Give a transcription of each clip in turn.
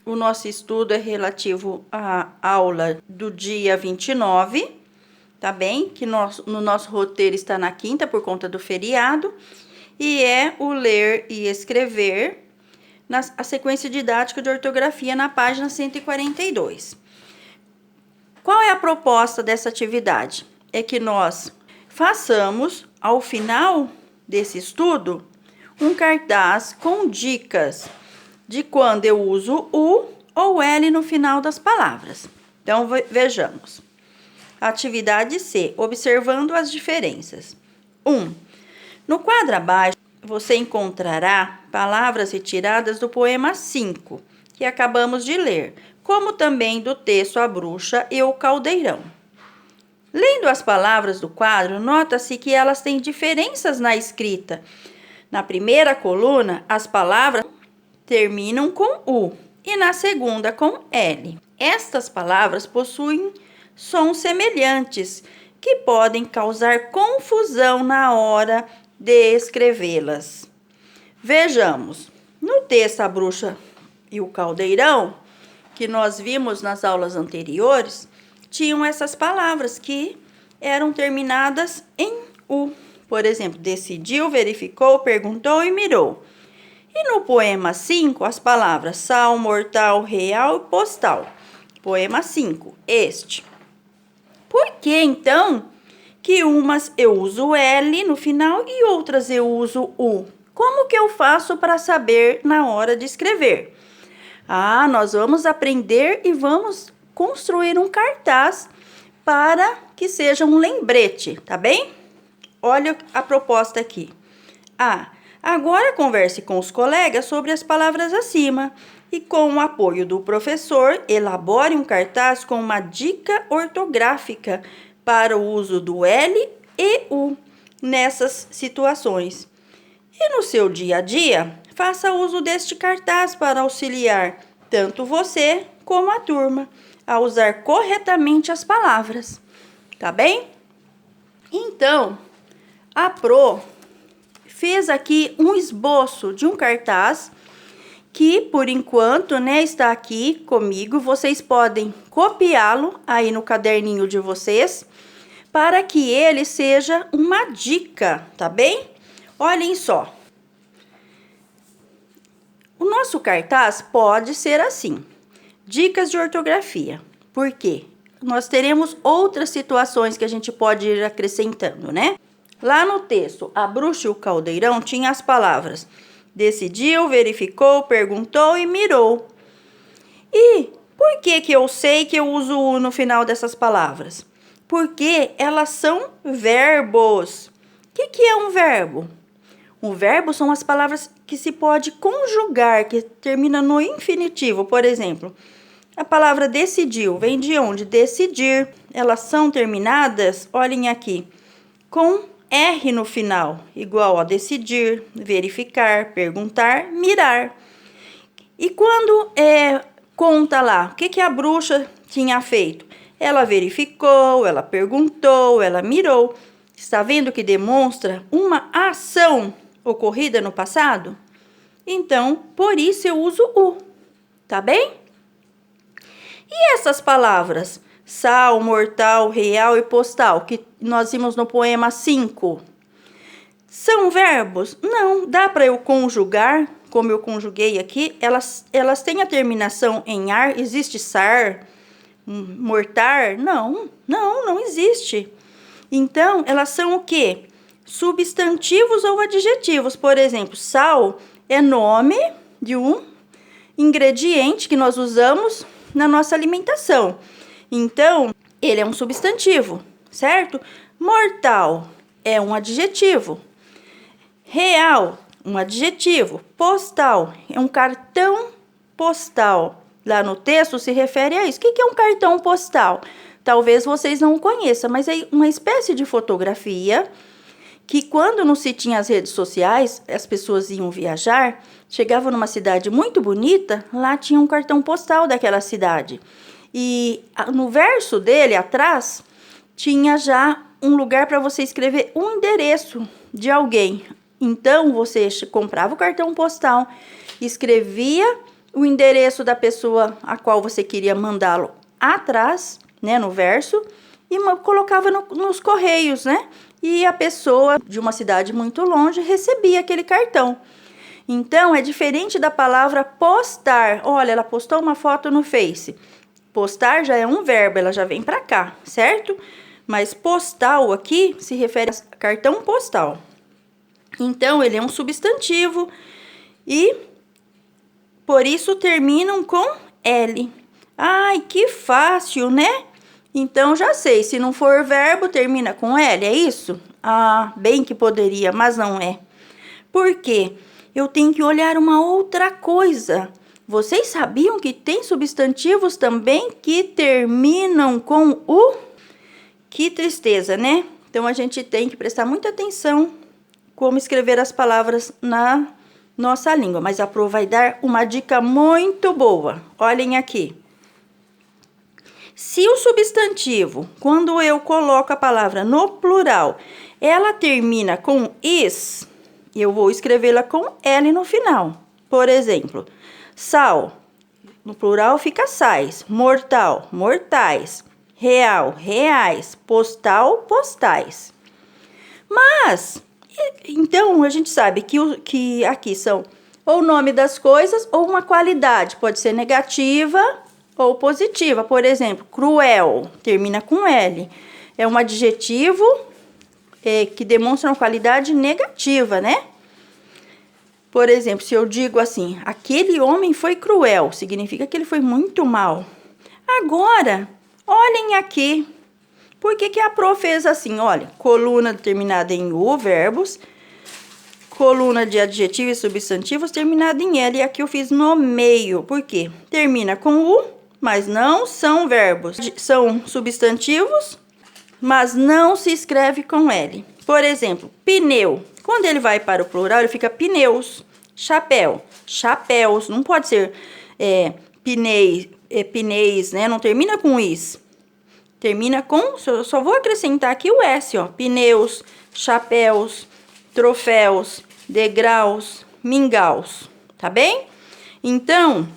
o nosso estudo é relativo à aula do dia 29, tá bem? Que no nosso roteiro está na quinta por conta do feriado. E é o ler e escrever, a sequência didática de ortografia na página 142. Qual é a proposta dessa atividade? É que nós façamos, ao final desse estudo, um cartaz com dicas de quando eu uso o ou L no final das palavras. Então, vejamos. Atividade C, observando as diferenças. 1. No quadro abaixo, você encontrará palavras retiradas do poema 5, que acabamos de ler, como também do texto A Bruxa e o Caldeirão. Lendo as palavras do quadro, nota-se que elas têm diferenças na escrita. Na primeira coluna, as palavras terminam com U e na segunda com L. Estas palavras possuem sons semelhantes, que podem causar confusão na hora de escrevê-las. Vejamos, no texto A Bruxa e o Caldeirão, que nós vimos nas aulas anteriores, tinham essas palavras que eram terminadas em U. Por exemplo, decidiu, verificou, perguntou e mirou. E no poema 5, as palavras sal, mortal, real e postal. Poema 5, este. Por que, então, que umas eu uso L no final e outras eu uso U? Como que eu faço para saber na hora de escrever? Nós vamos aprender e vamos construir um cartaz para que seja um lembrete, tá bem? Olha a proposta aqui. Agora converse com os colegas sobre as palavras acima e, com o apoio do professor, elabore um cartaz com uma dica ortográfica para o uso do L e U nessas situações. E no seu dia a dia, faça uso deste cartaz para auxiliar tanto você como a turma a usar corretamente as palavras, tá bem? Então, a Pro fez aqui um esboço de um cartaz que, por enquanto, está aqui comigo. Vocês podem copiá-lo aí no caderninho de vocês, para que ele seja uma dica, tá bem? Olhem só. O nosso cartaz pode ser assim: dicas de ortografia. Por quê? Nós teremos outras situações que a gente pode ir acrescentando, né? Lá no texto, A Bruxa e o Caldeirão tinha as palavras decidiu, verificou, perguntou e mirou. E por que eu sei que eu uso U no final dessas palavras? Porque elas são verbos. O que é um verbo? Um verbo são as palavras que se pode conjugar, que termina no infinitivo. Por exemplo, a palavra decidiu vem de onde? Decidir. Elas são terminadas, olhem aqui, com R no final, igual a decidir, verificar, perguntar, mirar. E quando conta lá, o que a bruxa tinha feito? Ela verificou, ela perguntou, ela mirou. Está vendo que demonstra uma ação ocorrida no passado? Então, por isso eu uso U, tá bem? E essas palavras? Sal, mortal, real e postal, que nós vimos no poema 5. São verbos? Não, dá para eu conjugar, como eu conjuguei aqui. Elas têm a terminação em ar. Existe sar, mortar? Não existe. Então, elas são o quê? Substantivos ou adjetivos. Por exemplo, sal é nome de um ingrediente que nós usamos na nossa alimentação. Então, ele é um substantivo, certo? Mortal é um adjetivo. Real, um adjetivo. Postal é um cartão postal. Lá no texto se refere a isso. O que é um cartão postal? Talvez vocês não conheçam, mas é uma espécie de fotografia que, quando não se tinha as redes sociais, as pessoas iam viajar, chegavam numa cidade muito bonita, lá tinha um cartão postal daquela cidade. E no verso dele, atrás, tinha já um lugar para você escrever um endereço de alguém. Então, você comprava o cartão postal, escrevia o endereço da pessoa a qual você queria mandá-lo atrás, né, no verso, e colocava nos correios, né? E a pessoa de uma cidade muito longe recebia aquele cartão. Então, é diferente da palavra postar. Olha, ela postou uma foto no Face. Postar já é um verbo, ela já vem para cá, certo? Mas postal aqui se refere a cartão postal. Então, ele é um substantivo e por isso terminam com L. Ai, que fácil, né? Então, já sei, se não for verbo, termina com L, é isso? Ah, bem que poderia, mas não é. Por quê? Eu tenho que olhar uma outra coisa. Vocês sabiam que tem substantivos também que terminam com U? Que tristeza, né? Então, a gente tem que prestar muita atenção como escrever as palavras na nossa língua. Mas a Pro vai dar uma dica muito boa. Olhem aqui. Se o substantivo, quando eu coloco a palavra no plural, ela termina com is, eu vou escrevê-la com L no final. Por exemplo, sal, no plural fica sais, mortal, mortais, real, reais, postal, postais. Mas, então, a gente sabe que aqui são ou o nome das coisas ou uma qualidade, pode ser negativa ou positiva. Por exemplo, cruel, termina com L. É um adjetivo que demonstra uma qualidade negativa, né? Por exemplo, se eu digo assim, aquele homem foi cruel, significa que ele foi muito mal. Agora, olhem aqui. Por que a Pro fez assim? Olha, coluna terminada em U, verbos. Coluna de adjetivos e substantivos terminada em L. E aqui eu fiz no meio. Por quê? Termina com U, mas não são verbos. São substantivos, mas não se escreve com L. Por exemplo, pneu. Quando ele vai para o plural, ele fica pneus. Chapéu, chapéus. Não pode ser pneus, né? Não termina com is. Termina com, só vou acrescentar aqui o S, ó. Pneus, chapéus, troféus, degraus, mingaus. Tá bem? Então,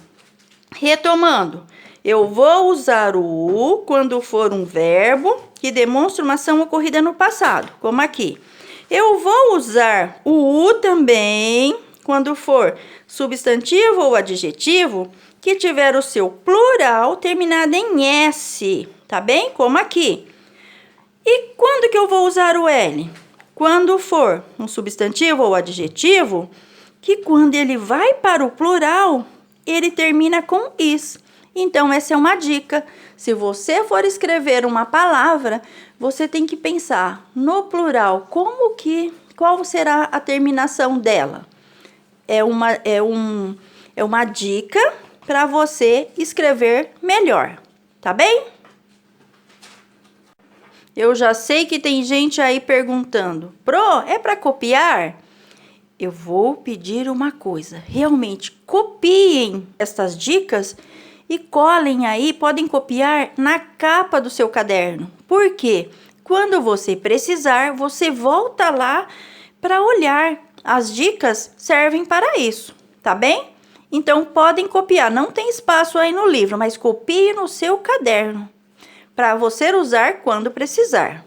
retomando. Eu vou usar o U quando for um verbo que demonstra uma ação ocorrida no passado, como aqui. Eu vou usar o U também quando for substantivo ou adjetivo que tiver o seu plural terminado em S, tá bem? Como aqui. E quando que eu vou usar o L? Quando for um substantivo ou adjetivo que quando ele vai para o plural, ele termina com is. Então, essa é uma dica. Se você for escrever uma palavra, você tem que pensar no plural, qual será a terminação dela? É uma dica para você escrever melhor, tá bem? Eu já sei que tem gente aí perguntando, Pro, é para copiar? Eu vou pedir uma coisa, realmente copiem estas dicas e colhem aí, podem copiar na capa do seu caderno. Por quê? Quando você precisar, você volta lá para olhar. As dicas servem para isso, tá bem? Então, podem copiar. Não tem espaço aí no livro, mas copie no seu caderno para você usar quando precisar.